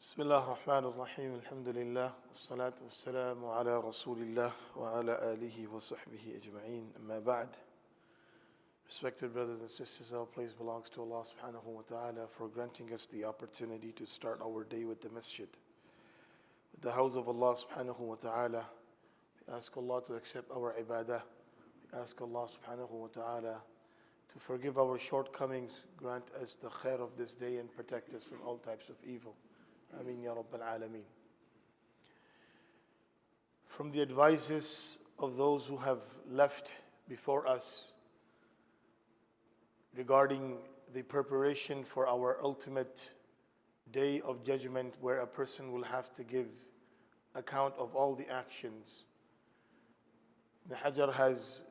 بسم الله الرحمن الرحيم الحمد لله والصلاة والسلام على رسول الله وعلى آله وصحبه أجمعين أما بعد. Respected brothers and sisters, all praise belongs to Allah subhanahu wa ta'ala for granting us the opportunity to start our day with the Masjid, with the house of Allah subhanahu wa ta'ala. We ask Allah to accept our ibadah. We ask Allah subhanahu wa ta'ala to forgive our shortcomings, grant us the khair of this day and protect us from all types of evil. Ameen ya Rabbal Alameen. From the advices of those who have left before us regarding the preparation for our ultimate day of judgment, where a person will have to give account of all the actions, Ibn Hajar has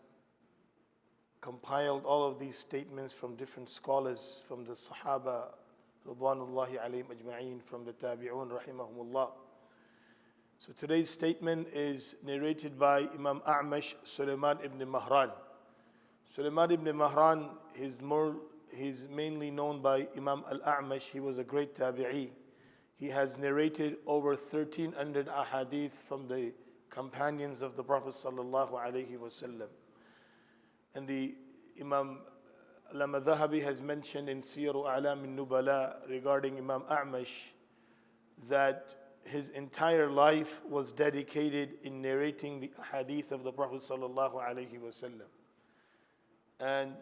compiled all of these statements from different scholars, from the Sahaba Ridwanullahi alayhim ajma'een, from the Tabi'un rahimahumullah. So today's statement is narrated by Imam A'mash Sulaiman ibn Mahran. Sulaiman ibn Mahran he's mainly known by Imam al-A'mash. He was a great Tabi'i. He has narrated over 1,300 ahadith from the companions of the Prophet sallallahu alaihi wasallam. And the Imam Al-Dhahabi has mentioned in Siyaru A'lam al-Nubala regarding Imam A'mash that his entire life was dedicated in narrating the hadith of the Prophet sallallahu alaihi wasallam. And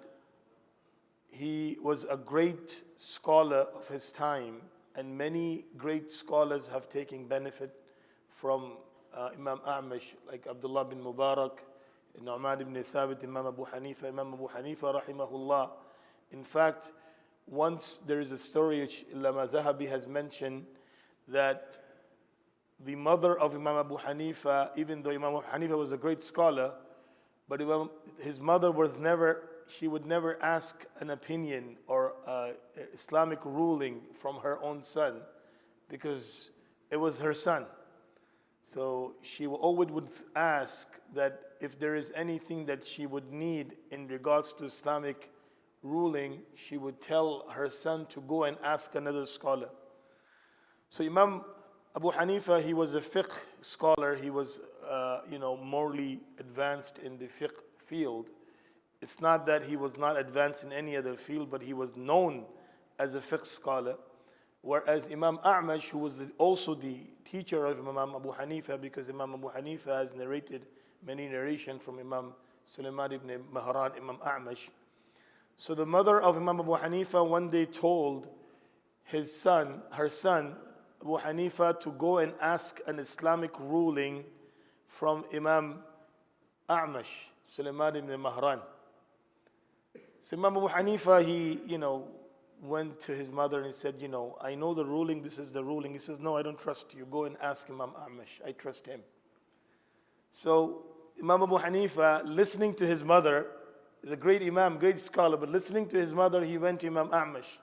he was a great scholar of his time, and many great scholars have taken benefit from Imam A'mash, like Abdullah bin Mubarak, Nu'man ibn Thabit, Imam Abu Hanifa rahimahullah. In fact, once there is a story which Allama Zahabi has mentioned that the mother of Imam Abu Hanifa, even though Imam Abu Hanifa was a great scholar, but his mother she would never ask an opinion or Islamic ruling from her own son, because it was her son. So she always would ask that if there is anything that she would need in regards to Islamic ruling, she would tell her son to go and ask another scholar. So Imam Abu Hanifa, he was a fiqh scholar. He was, morally advanced in the fiqh field. It's not that he was not advanced in any other field, but he was known as a fiqh scholar. Whereas Imam A'mash, who was also the teacher of Imam Abu Hanifa, because Imam Abu Hanifa has narrated many narrations from Imam Sulaiman ibn Mahran, Imam A'mash. So the mother of Imam Abu Hanifa one day told her son, Abu Hanifa, to go and ask an Islamic ruling from Imam A'mash, Sulaiman ibn Mahran. So Imam Abu Hanifa, he, went to his mother and he said, I know the ruling, this is the ruling. He says, no, I don't trust you. Go and ask Imam A'mash. I trust him. So Imam Abu Hanifa, listening to his mother, is a great Imam, great scholar, but listening to his mother, he went to Imam A'mash.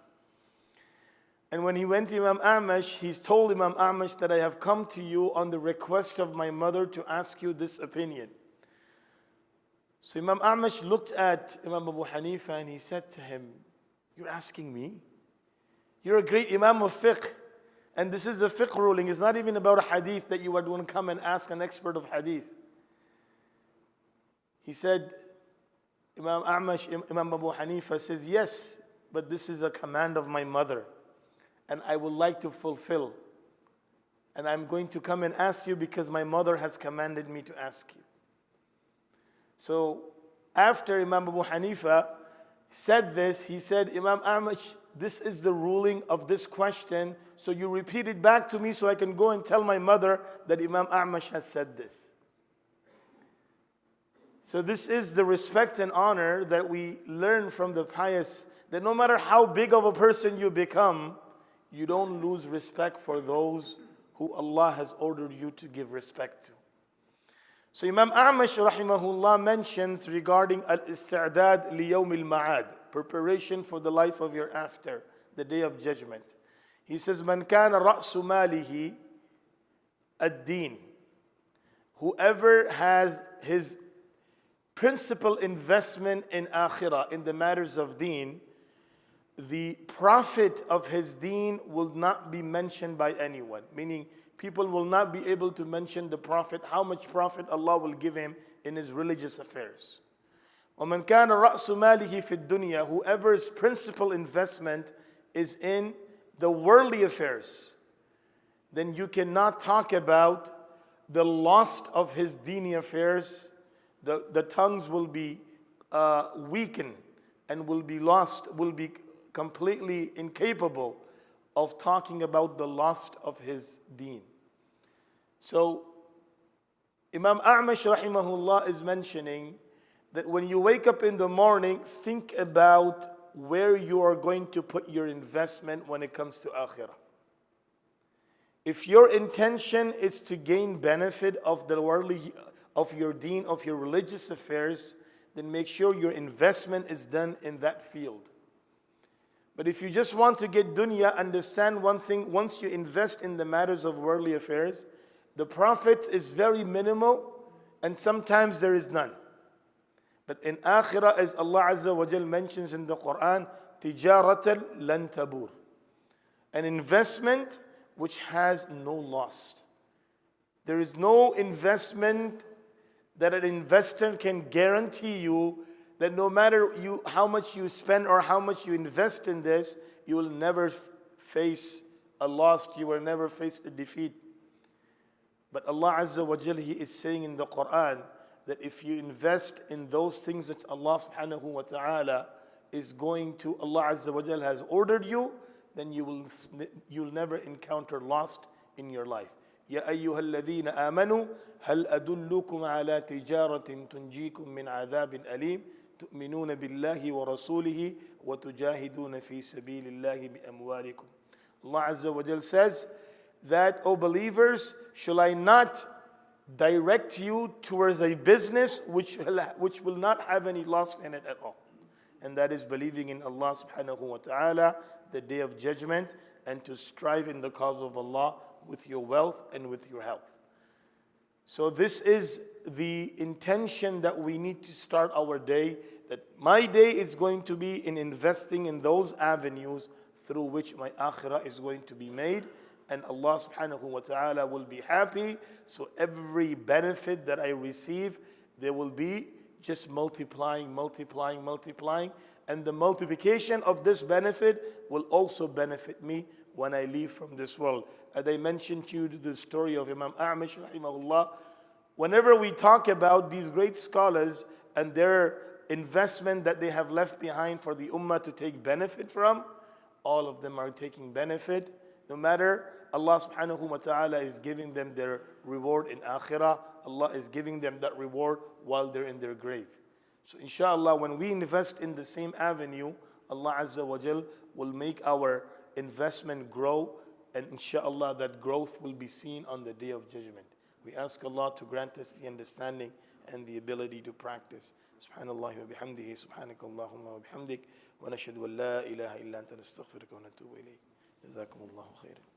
And when he went to Imam A'mash, he's told Imam A'mash that I have come to you on the request of my mother to ask you this opinion. So Imam A'mash looked at Imam Abu Hanifa and he said to him, you're asking me? You're a great Imam of fiqh, and this is a fiqh ruling. It's not even about a hadith that you would want to come and ask an expert of hadith. He said, Imam Abu Hanifa says, yes, but this is a command of my mother, and I would like to fulfill. And I'm going to come and ask you because my mother has commanded me to ask you. So after Imam Abu Hanifa said this, he said, Imam A'mash, this is the ruling of this question, so you repeat it back to me so I can go and tell my mother that Imam A'mash has said this. So this is the respect and honor that we learn from the pious, that no matter how big of a person you become, you don't lose respect for those who Allah has ordered you to give respect to. So Imam A'mash rahimahullah mentions regarding al-ista'dad liyawm al-ma'ad, preparation for the life of your after, the day of judgment. He says, Man kana ra'su malihi ad-din. Whoever has his principal investment in akhirah, in the matters of deen, the profit of his deen will not be mentioned by anyone. Meaning, people will not be able to mention the profit, how much profit Allah will give him in his religious affairs. وَمَنْ كَانَ رَأْسُ مَالِهِ فِي الدُّنْيَا, whoever's principal investment is in the worldly affairs, then you cannot talk about the loss of his dini affairs. The tongues will be weakened and will be lost, will be completely incapable of talking about the loss of his deen. So Imam Ahmed rahimahullah is mentioning that when you wake up in the morning, think about where you are going to put your investment when it comes to akhirah. If your intention is to gain benefit of the worldly, of your deen, of your religious affairs, then make sure your investment is done in that field. But if you just want to get dunya, understand one thing: once you invest in the matters of worldly affairs, the profit is very minimal, and sometimes there is none. But in akhirah, as Allah Azza wa Jal mentions in the Quran, tijaratan lan tabur, an investment which has no loss. There is no investment that an investor can guarantee you that no matter how much you spend or how much you invest in this, you will never face a loss, you will never face a defeat. But Allah Azza wa Jal, He is saying in the Quran that if you invest in those things that Allah subhanahu wa ta'ala is going to, Allah Azza wa Jal has ordered you, then you'll never encounter loss in your life. يا أيها الذين آمنوا هل أدلكم على تجارة تنجيكم من عذاب أليم تؤمنون بالله ورسوله وتجاهدون في سبيل الله بأموالكم. Allah Azza wa Jal says that, O believers, shall I not direct you towards a business which will not have any loss in it at all? And that is believing in Allah subhanahu wa ta'ala, the day of judgment, and to strive in the cause of Allah with your wealth and with your health. So this is the intention that we need to start our day, that my day is going to be in investing in those avenues through which my akhirah is going to be made, and Allah subhanahu wa ta'ala will be happy. So every benefit that I receive, there will be just multiplying, multiplying, multiplying. And the multiplication of this benefit will also benefit me when I leave from this world. As I mentioned to you the story of Imam Ahmed rahimahullah, whenever we talk about these great scholars and their investment that they have left behind for the ummah to take benefit from, all of them are taking benefit. No matter, Allah subhanahu wa ta'ala is giving them their reward in akhirah. Allah is giving them that reward while they're in their grave. So inshallah, when we invest in the same avenue, Allah Azza wa Jal will make our investment grow, and inshallah that growth will be seen on the day of judgment. We ask Allah to grant us the understanding and the ability to practice. Subhanallah wa bihamdihi, subhanakallahumma wa bihamdik, wa nashhadu an la ilaha illa anta nastaghfiruka wa natubu ilayk. Jazakumullahu khairan.